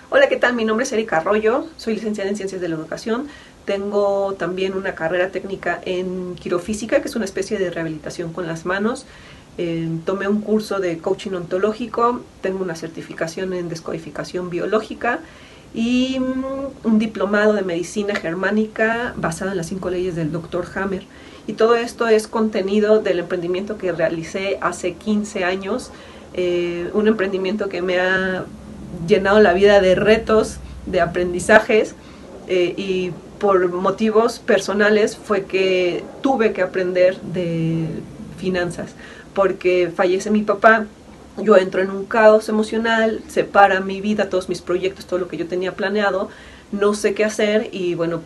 Hola, ¿qué tal? Mi nombre es Erika Arroyo, soy licenciada en Ciencias de la Educación. Tengo también una carrera técnica en quirofísica, que es una especie de rehabilitación con las manos. Tomé un curso de coaching ontológico, tengo una certificación en descodificación biológica y un diplomado de medicina germánica basado en las 5 leyes del Dr. Hammer. Y todo esto es contenido del emprendimiento que realicé hace 15 años, un emprendimiento que me ha llenado la vida de retos, de aprendizajes, y por motivos personales fue que tuve que aprender de finanzas, porque fallece mi papá, yo entro en un caos emocional, se para mi vida, todos mis proyectos, todo lo que yo tenía planeado, no sé qué hacer y bueno,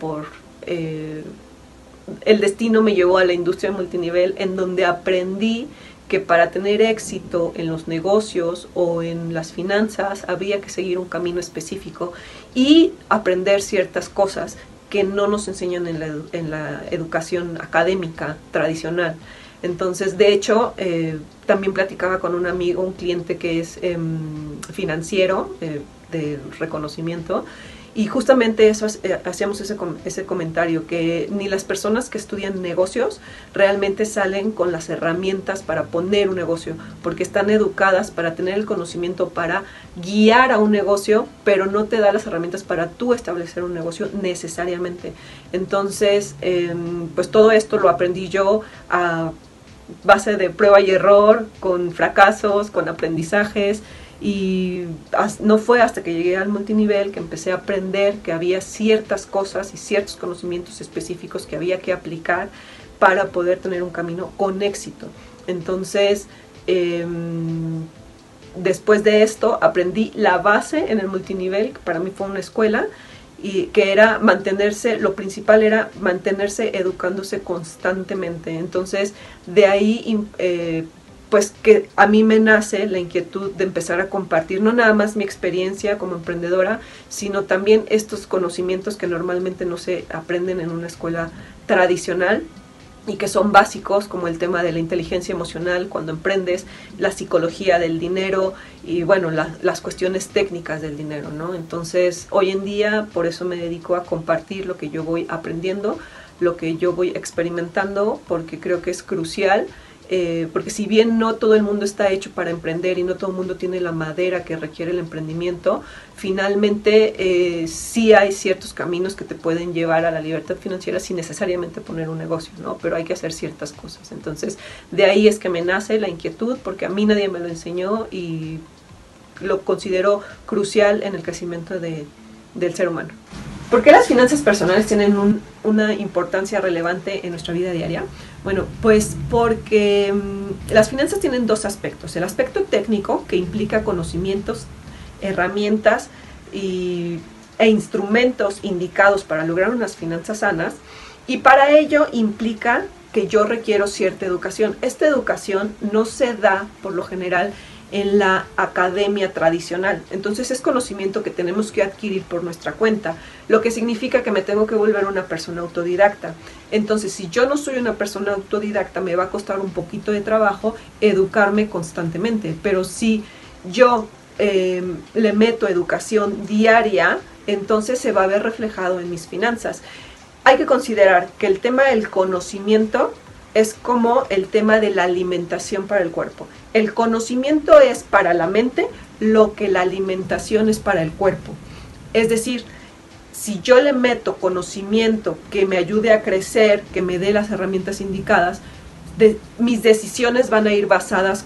el destino me llevó a la industria multinivel, en donde aprendí que para tener éxito en los negocios o en las finanzas había que seguir un camino específico y aprender ciertas cosas que no nos enseñan en la educación académica tradicional. Entonces, de hecho, también platicaba con un amigo, un cliente que es financiero, de reconocimiento, y justamente eso hacíamos ese comentario, que ni las personas que estudian negocios realmente salen con las herramientas para poner un negocio, porque están educadas para tener el conocimiento para guiar a un negocio, pero no te da las herramientas para tú establecer un negocio necesariamente. Entonces, pues todo esto lo aprendí yo a base de prueba y error, con fracasos, con aprendizajes. Y no fue hasta que llegué al multinivel que empecé a aprender que había ciertas cosas y ciertos conocimientos específicos que había que aplicar para poder tener un camino con éxito. Entonces, después de esto aprendí la base en el multinivel, que para mí fue una escuela, y que era mantenerse, lo principal era mantenerse educándose constantemente. Entonces, de ahí pues que a mí me nace la inquietud de empezar a compartir no nada más mi experiencia como emprendedora, sino también estos conocimientos que normalmente no se aprenden en una escuela tradicional y que son básicos, como el tema de la inteligencia emocional cuando emprendes, la psicología del dinero y bueno, las cuestiones técnicas del dinero, ¿no? Entonces, hoy en día por eso me dedico a compartir lo que yo voy aprendiendo, lo que yo voy experimentando, porque creo que es crucial. Porque si bien no todo el mundo está hecho para emprender y no todo el mundo tiene la madera que requiere el emprendimiento, finalmente sí hay ciertos caminos que te pueden llevar a la libertad financiera sin necesariamente poner un negocio, ¿no? Pero hay que hacer ciertas cosas. Entonces, de ahí es que me nace la inquietud, porque a mí nadie me lo enseñó y lo considero crucial en el crecimiento del ser humano. ¿Por qué las finanzas personales tienen una importancia relevante en nuestra vida diaria? Bueno, pues porque las finanzas tienen dos aspectos. El aspecto técnico, que implica conocimientos, herramientas e instrumentos indicados para lograr unas finanzas sanas, y para ello implica que yo requiero cierta educación. Esta educación no se da, por lo general, en la academia tradicional. Entonces es conocimiento que tenemos que adquirir por nuestra cuenta, lo que significa que me tengo que volver una persona autodidacta. Entonces, si yo no soy una persona autodidacta, me va a costar un poquito de trabajo educarme constantemente, pero si yo le meto educación diaria, entonces se va a ver reflejado en mis finanzas. Hay que considerar que el tema del conocimiento es como el tema de la alimentación para el cuerpo. El conocimiento es para la mente lo que la alimentación es para el cuerpo. Es decir, si yo le meto conocimiento que me ayude a crecer, que me dé las herramientas indicadas, mis decisiones van a ir basadas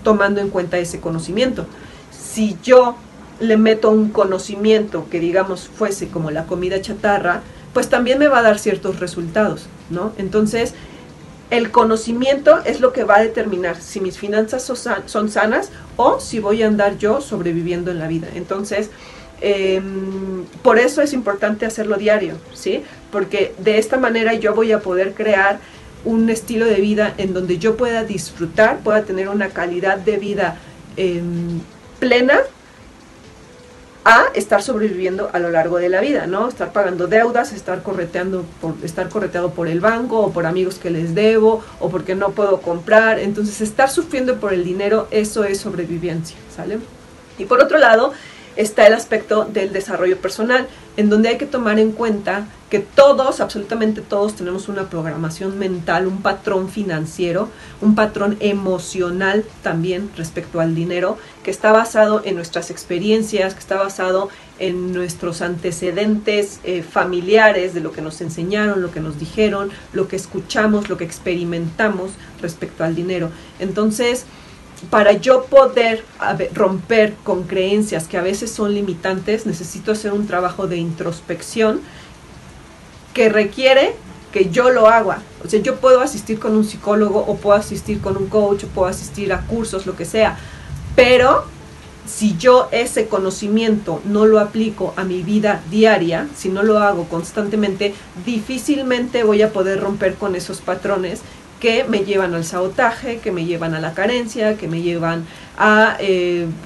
tomando en cuenta ese conocimiento. Si yo le meto un conocimiento que digamos fuese como la comida chatarra, pues también me va a dar ciertos resultados, ¿no? Entonces, el conocimiento es lo que va a determinar si mis finanzas son sanas o si voy a andar yo sobreviviendo en la vida. Entonces, por eso es importante hacerlo diario, ¿sí? Porque de esta manera yo voy a poder crear un estilo de vida en donde yo pueda disfrutar, pueda tener una calidad de vida plena, a estar sobreviviendo a lo largo de la vida, ¿no? Estar pagando deudas, estar correteado por el banco o por amigos que les debo o porque no puedo comprar. Entonces, estar sufriendo por el dinero, eso es sobrevivencia, ¿sale? Y por otro lado, está el aspecto del desarrollo personal, en donde hay que tomar en cuenta que todos, absolutamente todos, tenemos una programación mental, un patrón financiero, un patrón emocional también respecto al dinero, que está basado en nuestras experiencias, que está basado en nuestros antecedentes familiares, de lo que nos enseñaron, lo que nos dijeron, lo que escuchamos, lo que experimentamos respecto al dinero. Entonces, para yo poder romper con creencias que a veces son limitantes, necesito hacer un trabajo de introspección que requiere que yo lo haga. O sea, yo puedo asistir con un psicólogo, o puedo asistir con un coach, o puedo asistir a cursos, lo que sea, pero si yo ese conocimiento no lo aplico a mi vida diaria, si no lo hago constantemente, difícilmente voy a poder romper con esos patrones que me llevan al sabotaje, que me llevan a la carencia, que me llevan a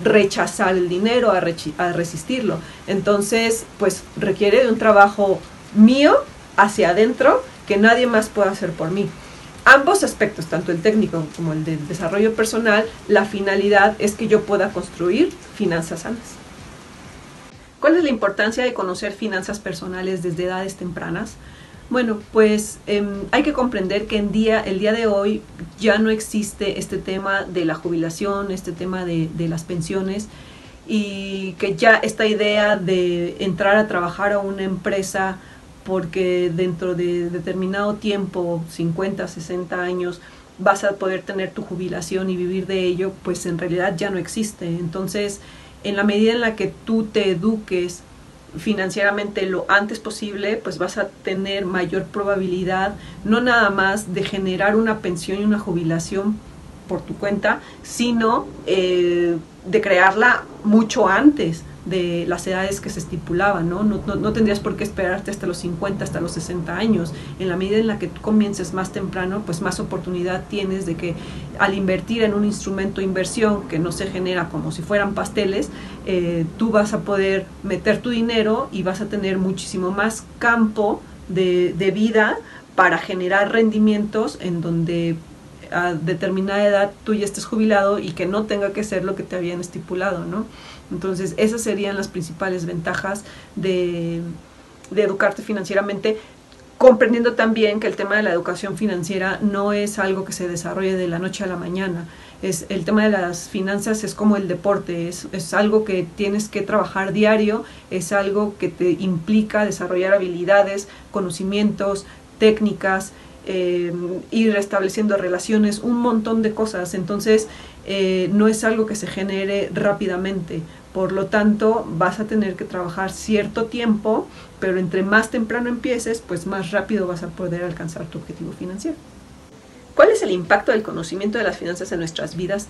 rechazar el dinero, a resistirlo. Entonces, pues requiere de un trabajo mío hacia adentro que nadie más puede hacer por mí. Ambos aspectos, tanto el técnico como el de desarrollo personal, la finalidad es que yo pueda construir finanzas sanas. ¿Cuál es la importancia de conocer finanzas personales desde edades tempranas? Bueno, pues hay que comprender que el día de hoy ya no existe este tema de la jubilación, este tema de las pensiones, y que ya esta idea de entrar a trabajar a una empresa porque dentro de determinado tiempo, 50, 60 años, vas a poder tener tu jubilación y vivir de ello, pues en realidad ya no existe. Entonces, en la medida en la que tú te eduques financieramente lo antes posible, pues vas a tener mayor probabilidad, no nada más de generar una pensión y una jubilación por tu cuenta, sino de crearla mucho antes de las edades que se estipulaban, ¿no? No tendrías por qué esperarte hasta los 50, hasta los 60 años. En la medida en la que tú comiences más temprano, pues más oportunidad tienes de que al invertir en un instrumento de inversión que no se genera como si fueran pasteles, tú vas a poder meter tu dinero y vas a tener muchísimo más campo de vida para generar rendimientos en donde a determinada edad tú ya estés jubilado y que no tenga que ser lo que te habían estipulado, ¿no? Entonces esas serían las principales ventajas de educarte financieramente, comprendiendo también que el tema de la educación financiera no es algo que se desarrolle de la noche a la mañana. El tema de las finanzas es como el deporte, es algo que tienes que trabajar diario, es algo que te implica desarrollar habilidades, conocimientos, técnicas, ir restableciendo relaciones, un montón de cosas. Entonces no es algo que se genere rápidamente, por lo tanto vas a tener que trabajar cierto tiempo, pero entre más temprano empieces, pues más rápido vas a poder alcanzar tu objetivo financiero. ¿Cuál es el impacto del conocimiento de las finanzas en nuestras vidas?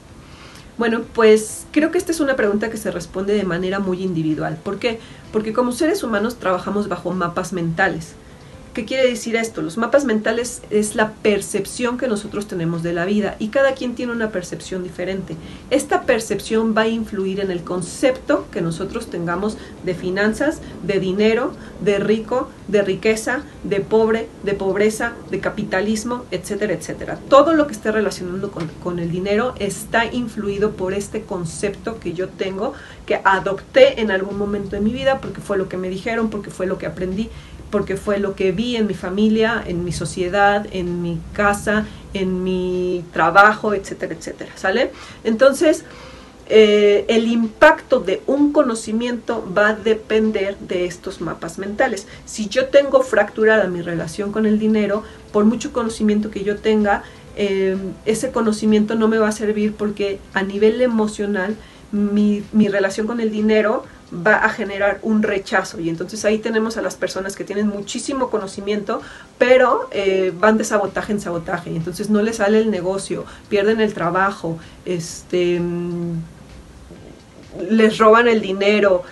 Bueno, pues creo que esta es una pregunta que se responde de manera muy individual. ¿Por qué? Porque como seres humanos trabajamos bajo mapas mentales. ¿Qué quiere decir esto? Los mapas mentales es la percepción que nosotros tenemos de la vida y cada quien tiene una percepción diferente. Esta percepción va a influir en el concepto que nosotros tengamos de finanzas, de dinero, de rico, de riqueza, de pobre, de pobreza, de capitalismo, etcétera, etcétera. Todo lo que esté relacionado con el dinero está influido por este concepto que yo tengo, que adopté en algún momento de mi vida porque fue lo que me dijeron, porque fue lo que aprendí, porque fue lo que vi en mi familia, en mi sociedad, en mi casa, en mi trabajo, etcétera, etcétera, ¿sale? Entonces, el impacto de un conocimiento va a depender de estos mapas mentales. Si yo tengo fracturada mi relación con el dinero, por mucho conocimiento que yo tenga, ese conocimiento no me va a servir porque a nivel emocional mi relación con el dinero va a generar un rechazo, y entonces ahí tenemos a las personas que tienen muchísimo conocimiento pero van de sabotaje en sabotaje, y entonces no les sale el negocio, pierden el trabajo, les roban el dinero,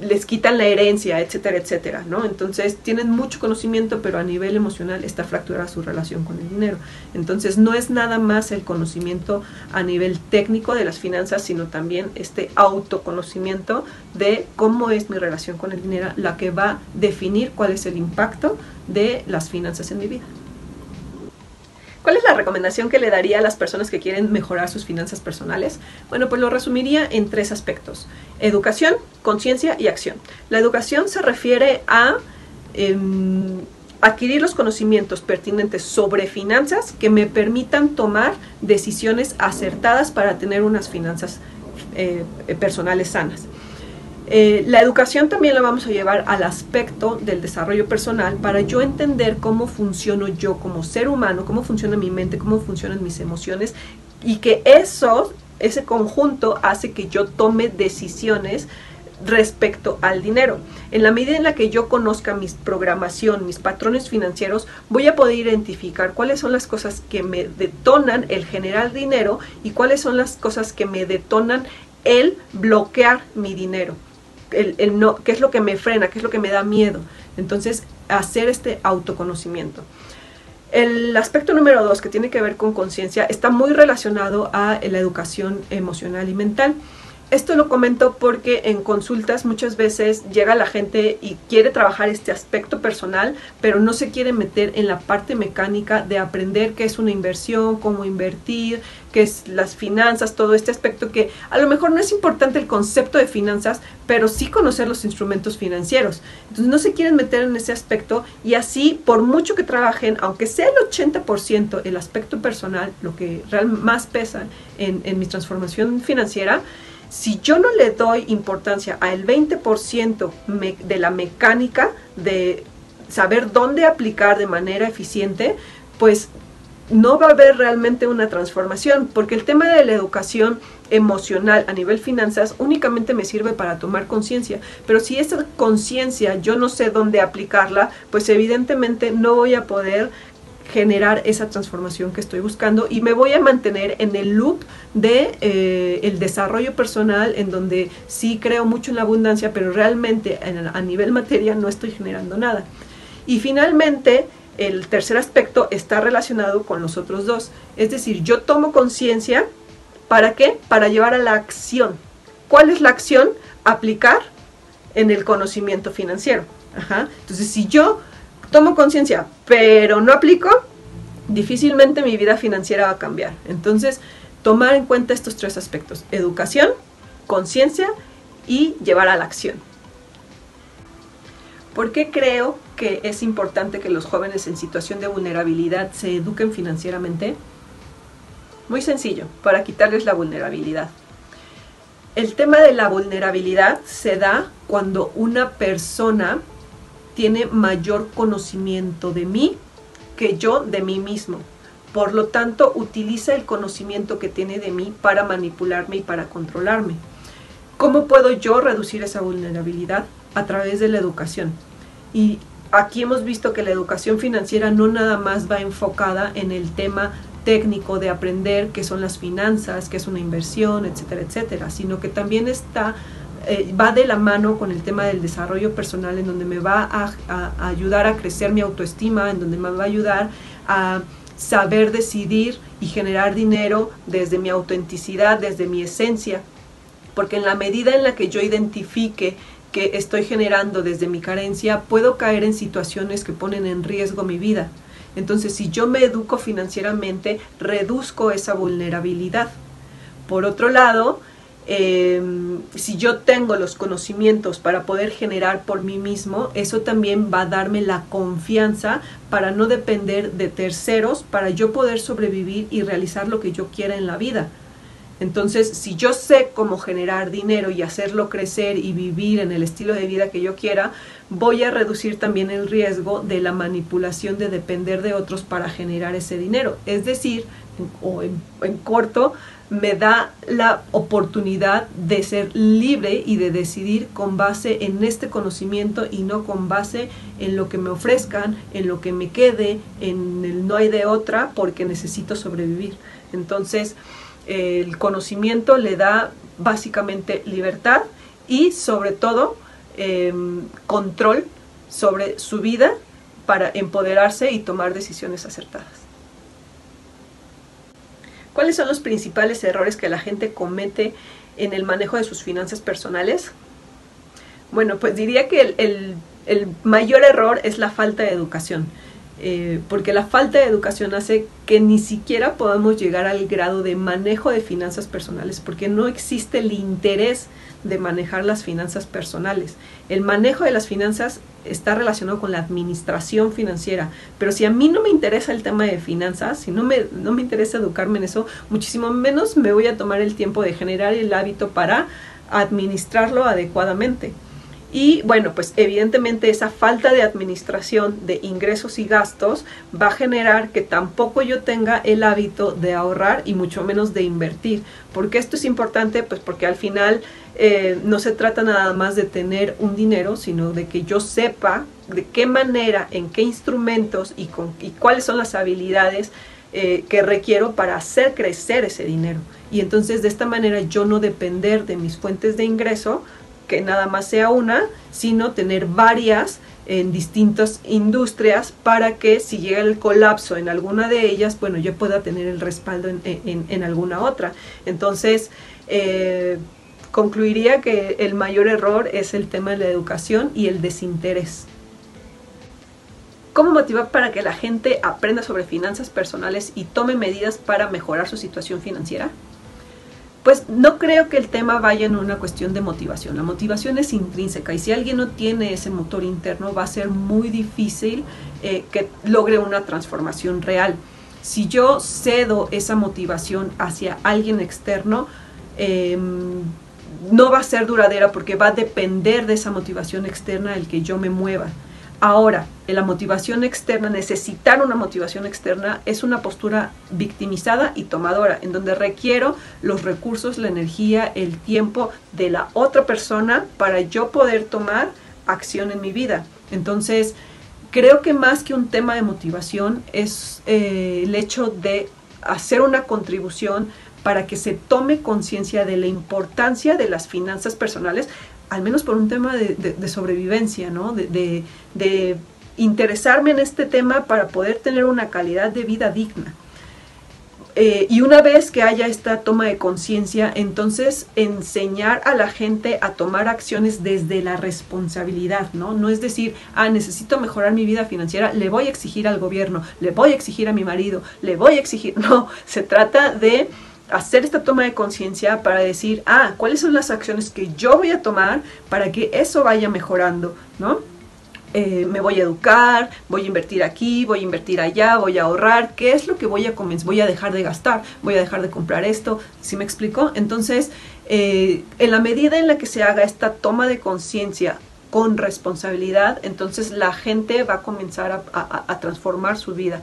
les quitan la herencia, etcétera, etcétera, ¿no? Entonces tienen mucho conocimiento, pero a nivel emocional está fracturada su relación con el dinero. Entonces no es nada más el conocimiento a nivel técnico de las finanzas, sino también este autoconocimiento de cómo es mi relación con el dinero, la que va a definir cuál es el impacto de las finanzas en mi vida. ¿Cuál es la recomendación que le daría a las personas que quieren mejorar sus finanzas personales? Bueno, pues lo resumiría en 3 aspectos: educación, conciencia y acción. La educación se refiere a adquirir los conocimientos pertinentes sobre finanzas que me permitan tomar decisiones acertadas para tener unas finanzas personales sanas. La educación también la vamos a llevar al aspecto del desarrollo personal para yo entender cómo funciono yo como ser humano, cómo funciona mi mente, cómo funcionan mis emociones, y que ese conjunto hace que yo tome decisiones respecto al dinero. En la medida en la que yo conozca mi programación, mis patrones financieros, voy a poder identificar cuáles son las cosas que me detonan el generar dinero y cuáles son las cosas que me detonan el bloquear mi dinero. No, qué es lo que me frena, qué es lo que me da miedo. Entonces, hacer este autoconocimiento. El aspecto número 2, que tiene que ver con conciencia, está muy relacionado a la educación emocional y mental. Esto lo comento porque en consultas muchas veces llega la gente y quiere trabajar este aspecto personal, pero no se quiere meter en la parte mecánica de aprender qué es una inversión, cómo invertir, qué es las finanzas, todo este aspecto que a lo mejor no es importante el concepto de finanzas, pero sí conocer los instrumentos financieros. Entonces no se quieren meter en ese aspecto, y así, por mucho que trabajen, aunque sea el 80% el aspecto personal, lo que más pesa en mi transformación financiera, si yo no le doy importancia al 20% de la mecánica, de saber dónde aplicar de manera eficiente, pues no va a haber realmente una transformación, porque el tema de la educación emocional a nivel finanzas únicamente me sirve para tomar conciencia, pero si esa conciencia yo no sé dónde aplicarla, pues evidentemente no voy a poder generar esa transformación que estoy buscando, y me voy a mantener en el loop de el desarrollo personal, en donde sí creo mucho en la abundancia, pero realmente a nivel materia no estoy generando nada. Y finalmente, el tercer aspecto está relacionado con los otros dos, es decir, yo tomo conciencia. ¿Para qué? Para llevar a la acción. ¿Cuál es la acción? Aplicar en el conocimiento financiero. Entonces, si yo tomo conciencia, pero no aplico, difícilmente mi vida financiera va a cambiar. Entonces, tomar en cuenta estos 3 aspectos: educación, conciencia y llevar a la acción. ¿Por qué creo que es importante que los jóvenes en situación de vulnerabilidad se eduquen financieramente? Muy sencillo, para quitarles la vulnerabilidad. El tema de la vulnerabilidad se da cuando una persona tiene mayor conocimiento de mí que yo de mí mismo. Por lo tanto, utiliza el conocimiento que tiene de mí para manipularme y para controlarme. ¿Cómo puedo yo reducir esa vulnerabilidad? A través de la educación. Y aquí hemos visto que la educación financiera no nada más va enfocada en el tema técnico de aprender qué son las finanzas, qué es una inversión, etcétera, etcétera, sino que también va de la mano con el tema del desarrollo personal, en donde me va a ayudar a crecer mi autoestima, en donde me va a ayudar a saber decidir y generar dinero desde mi autenticidad, desde mi esencia, porque en la medida en la que yo identifique que estoy generando desde mi carencia, puedo caer en situaciones que ponen en riesgo mi vida. Entonces, si yo me educo financieramente, reduzco esa vulnerabilidad. Por otro lado, si yo tengo los conocimientos para poder generar por mí mismo, eso también va a darme la confianza para no depender de terceros, para yo poder sobrevivir y realizar lo que yo quiera en la vida. Entonces, si yo sé cómo generar dinero y hacerlo crecer y vivir en el estilo de vida que yo quiera, voy a reducir también el riesgo de la manipulación de depender de otros para generar ese dinero. Es decir, en corto, me da la oportunidad de ser libre y de decidir con base en este conocimiento y no con base en lo que me ofrezcan, en lo que me quede, en el no hay de otra porque necesito sobrevivir. Entonces, el conocimiento le da básicamente libertad y sobre todo control sobre su vida para empoderarse y tomar decisiones acertadas. ¿Cuáles son los principales errores que la gente comete en el manejo de sus finanzas personales? Bueno, pues diría que el mayor error es la falta de educación. porque la falta de educación hace que ni siquiera podamos llegar al grado de manejo de finanzas personales, porque no existe el interés de manejar las finanzas personales. El manejo de las finanzas está relacionado con la administración financiera, pero si a mí no me interesa el tema de finanzas, si no me interesa educarme en eso, muchísimo menos me voy a tomar el tiempo de generar el hábito para administrarlo adecuadamente. Y bueno, pues evidentemente esa falta de administración de ingresos y gastos va a generar que tampoco yo tenga el hábito de ahorrar y mucho menos de invertir. ¿Por qué esto es importante? Pues porque al final no se trata nada más de tener un dinero, sino de que yo sepa de qué manera, en qué instrumentos y cuáles son las habilidades que requiero para hacer crecer ese dinero. Y entonces de esta manera yo no depender de mis fuentes de ingreso, que nada más sea una, sino tener varias en distintas industrias para que si llega el colapso en alguna de ellas, bueno, yo pueda tener el respaldo en alguna otra. Entonces, concluiría que el mayor error es el tema de la educación y el desinterés. ¿Cómo motivar para que la gente aprenda sobre finanzas personales y tome medidas para mejorar su situación financiera? Pues no creo que el tema vaya en una cuestión de motivación. La motivación es intrínseca y si alguien no tiene ese motor interno va a ser muy difícil que logre una transformación real. Si yo cedo esa motivación hacia alguien externo, no va a ser duradera porque va a depender de esa motivación externa el que yo me mueva. Ahora, la motivación externa, necesitar una motivación externa es una postura victimizada y tomadora, en donde requiero los recursos, la energía, el tiempo de la otra persona para yo poder tomar acción en mi vida. Entonces, creo que más que un tema de motivación es el hecho de hacer una contribución para que se tome conciencia de la importancia de las finanzas personales, al menos por un tema de sobrevivencia, ¿no? De interesarme en este tema para poder tener una calidad de vida digna. Y una vez que haya esta toma de conciencia, entonces enseñar a la gente a tomar acciones desde la responsabilidad, ¿no? No es decir, necesito mejorar mi vida financiera, le voy a exigir al gobierno, le voy a exigir a mi marido, le voy a exigir... No, se trata de hacer esta toma de conciencia para decir, ¿cuáles son las acciones que yo voy a tomar para que eso vaya mejorando, ¿no? Me voy a educar, voy a invertir aquí, voy a invertir allá, voy a ahorrar, ¿qué es lo que voy a comenzar? Voy a dejar de gastar, voy a dejar de comprar esto, ¿sí me explico? Entonces, en la medida en la que se haga esta toma de conciencia con responsabilidad, entonces la gente va a comenzar a transformar su vida.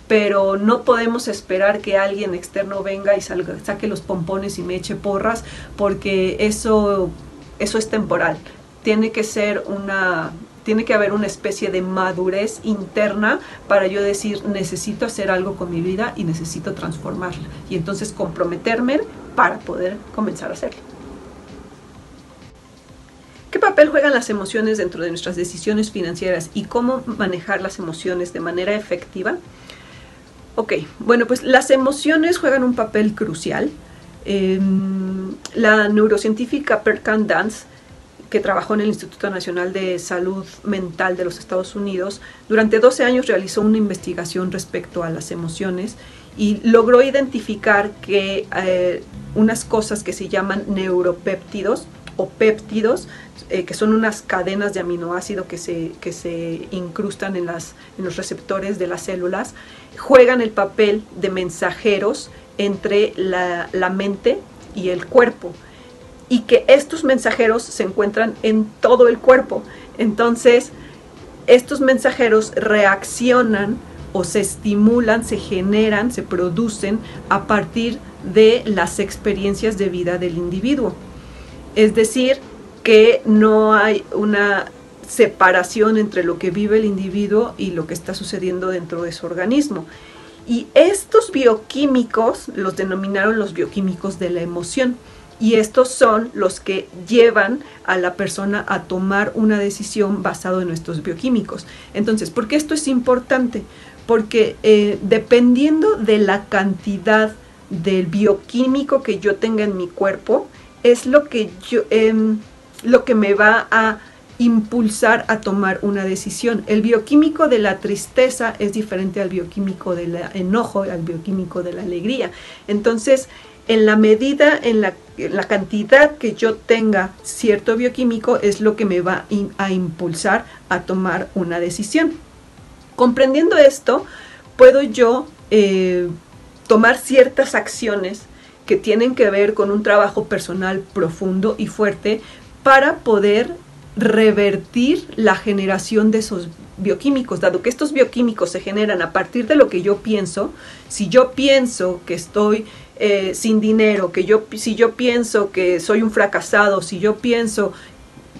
Pero no podemos esperar que alguien externo venga y saque los pompones y me eche porras, porque eso es temporal. Tiene que haber una especie de madurez interna para yo decir, necesito hacer algo con mi vida y necesito transformarla. Y entonces comprometerme para poder comenzar a hacerlo. ¿Qué papel juegan las emociones dentro de nuestras decisiones financieras y cómo manejar las emociones de manera efectiva? Ok, bueno, pues las emociones juegan un papel crucial. La neurocientífica Perkan Dance, que trabajó en el Instituto Nacional de Salud Mental de los Estados Unidos, durante 12 años realizó una investigación respecto a las emociones y logró identificar que unas cosas que se llaman neuropéptidos o péptidos, que son unas cadenas de aminoácido que se incrustan en los receptores de las células, juegan el papel de mensajeros entre la mente y el cuerpo, y que estos mensajeros se encuentran en todo el cuerpo. Entonces, estos mensajeros reaccionan o se estimulan, se generan, se producen a partir de las experiencias de vida del individuo. Es decir, que no hay una separación entre lo que vive el individuo y lo que está sucediendo dentro de su organismo. Y estos bioquímicos los denominaron los bioquímicos de la emoción. Y estos son los que llevan a la persona a tomar una decisión basado en estos bioquímicos. Entonces, ¿por qué esto es importante? Porque dependiendo de la cantidad del bioquímico que yo tenga en mi cuerpo, es lo que me va a impulsar a tomar una decisión. El bioquímico de la tristeza es diferente al bioquímico del enojo, al bioquímico de la alegría. Entonces, en la medida, en la cantidad que yo tenga cierto bioquímico es lo que me va a impulsar a tomar una decisión. Comprendiendo esto, puedo yo tomar ciertas acciones que tienen que ver con un trabajo personal profundo y fuerte para poder revertir la generación de esos bioquímicos, dado que estos bioquímicos se generan a partir de lo que yo pienso. Si yo pienso que estoy sin dinero, si yo pienso que soy un fracasado, si yo pienso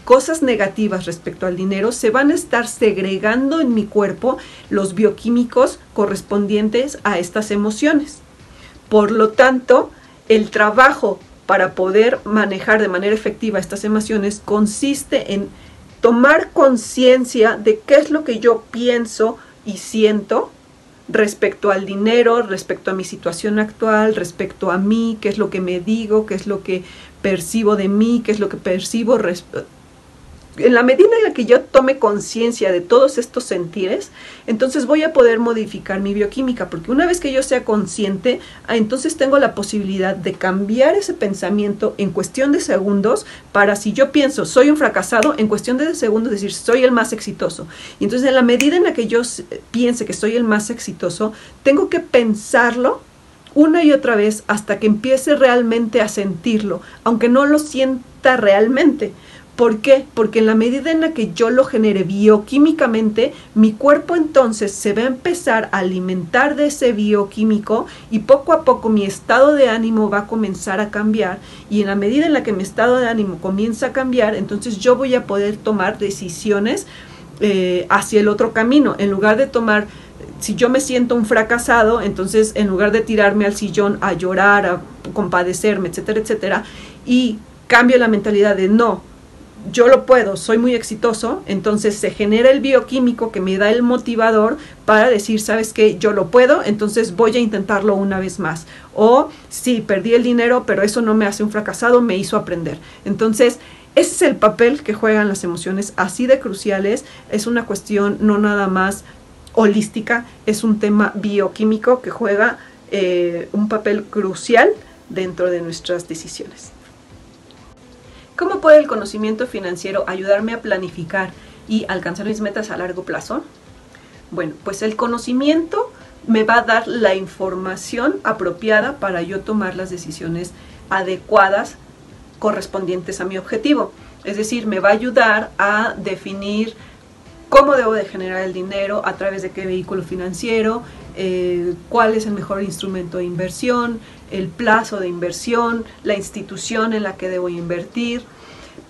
cosas negativas respecto al dinero, se van a estar segregando en mi cuerpo los bioquímicos correspondientes a estas emociones. Por lo tanto, el trabajo para poder manejar de manera efectiva estas emociones consiste en tomar conciencia de qué es lo que yo pienso y siento respecto al dinero, respecto a mi situación actual, respecto a mí, qué es lo que me digo, qué es lo que percibo de mí, qué es lo que percibo. En la medida en la que yo tome conciencia de todos estos sentires, entonces voy a poder modificar mi bioquímica, porque una vez que yo sea consciente, entonces tengo la posibilidad de cambiar ese pensamiento en cuestión de segundos, para si yo pienso soy un fracasado, en cuestión de segundos decir soy el más exitoso. Y entonces en la medida en la que yo piense que soy el más exitoso, tengo que pensarlo una y otra vez hasta que empiece realmente a sentirlo, aunque no lo sienta realmente. ¿Por qué? Porque en la medida en la que yo lo genere bioquímicamente, mi cuerpo entonces se va a empezar a alimentar de ese bioquímico y poco a poco mi estado de ánimo va a comenzar a cambiar, y en la medida en la que mi estado de ánimo comienza a cambiar, entonces yo voy a poder tomar decisiones hacia el otro camino. En lugar de tomar, si yo me siento un fracasado, entonces en lugar de tirarme al sillón a llorar, a compadecerme, etcétera, etcétera, y cambio la mentalidad de no, yo lo puedo, soy muy exitoso, entonces se genera el bioquímico que me da el motivador para decir, ¿sabes qué? Yo lo puedo, entonces voy a intentarlo una vez más. O sí, perdí el dinero, pero eso no me hace un fracasado, me hizo aprender. Entonces, ese es el papel que juegan las emociones, así de cruciales. Es una cuestión no nada más holística, es un tema bioquímico que juega un papel crucial dentro de nuestras decisiones. ¿Cómo puede el conocimiento financiero ayudarme a planificar y alcanzar mis metas a largo plazo? Bueno, pues el conocimiento me va a dar la información apropiada para yo tomar las decisiones adecuadas correspondientes a mi objetivo. Es decir, me va a ayudar a definir cómo debo de generar el dinero, a través de qué vehículo financiero, cuál es el mejor instrumento de inversión, el plazo de inversión, la institución en la que debo invertir.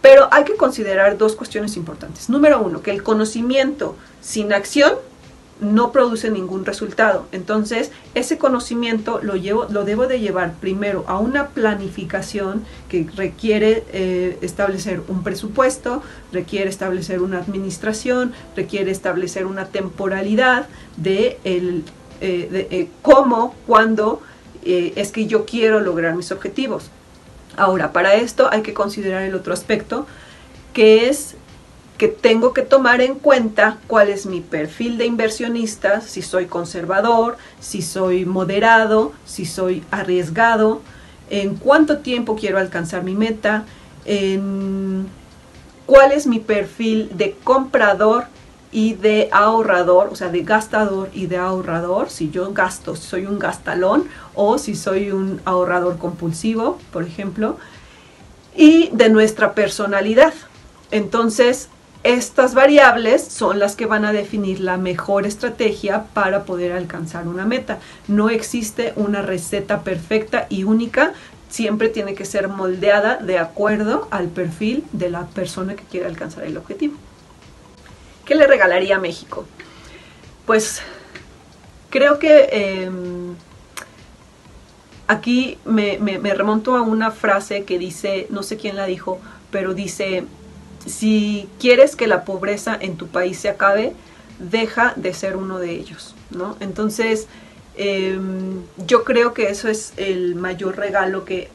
Pero hay que considerar dos cuestiones importantes. Número uno, que el conocimiento sin acción no produce ningún resultado. Entonces, ese conocimiento lo debo de llevar primero a una planificación que requiere establecer un presupuesto, requiere establecer una administración, requiere establecer una temporalidad de cómo, cuándo es que yo quiero lograr mis objetivos. Ahora, para esto hay que considerar el otro aspecto, que es que tengo que tomar en cuenta cuál es mi perfil de inversionista, si soy conservador, si soy moderado, si soy arriesgado, en cuánto tiempo quiero alcanzar mi meta, en cuál es mi perfil de comprador y de ahorrador, o sea, de gastador y de ahorrador, si yo gasto, si soy un gastalón o si soy un ahorrador compulsivo, por ejemplo, y de nuestra personalidad. Entonces, estas variables son las que van a definir la mejor estrategia para poder alcanzar una meta. No existe una receta perfecta y única, siempre tiene que ser moldeada de acuerdo al perfil de la persona que quiere alcanzar el objetivo. ¿Qué le regalaría a México? Pues creo que aquí me remonto a una frase que dice, no sé quién la dijo, pero dice: si quieres que la pobreza en tu país se acabe, deja de ser uno de ellos, ¿no? Entonces, yo creo que eso es el mayor regalo que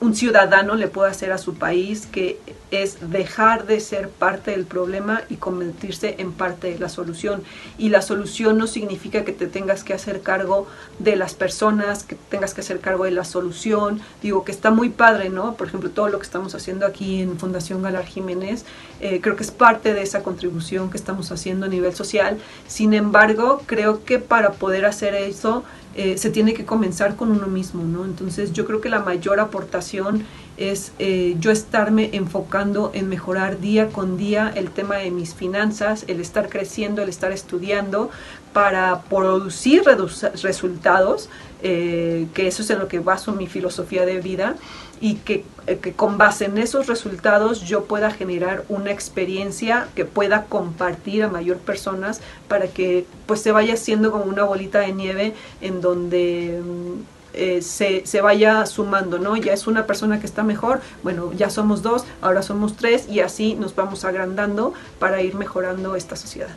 un ciudadano le puede hacer a su país, que es dejar de ser parte del problema y convertirse en parte de la solución. Y la solución no significa que te tengas que hacer cargo de las personas, que tengas que hacer cargo de la solución. Digo que está muy padre, ¿no? Por ejemplo, todo lo que estamos haciendo aquí en Fundación Galar Jiménez, creo que es parte de esa contribución que estamos haciendo a nivel social. Sin embargo, creo que para poder hacer eso, se tiene que comenzar con uno mismo, ¿no? Entonces yo creo que la mayor aportación es yo estarme enfocando en mejorar día con día el tema de mis finanzas, el estar creciendo, el estar estudiando para producir resultados, que eso es en lo que baso mi filosofía de vida, y que con base en esos resultados yo pueda generar una experiencia que pueda compartir a mayor personas para que pues se vaya haciendo como una bolita de nieve en donde se vaya sumando, ¿no? Ya es una persona que está mejor, bueno, ya somos 2, ahora somos 3 y así nos vamos agrandando para ir mejorando esta sociedad.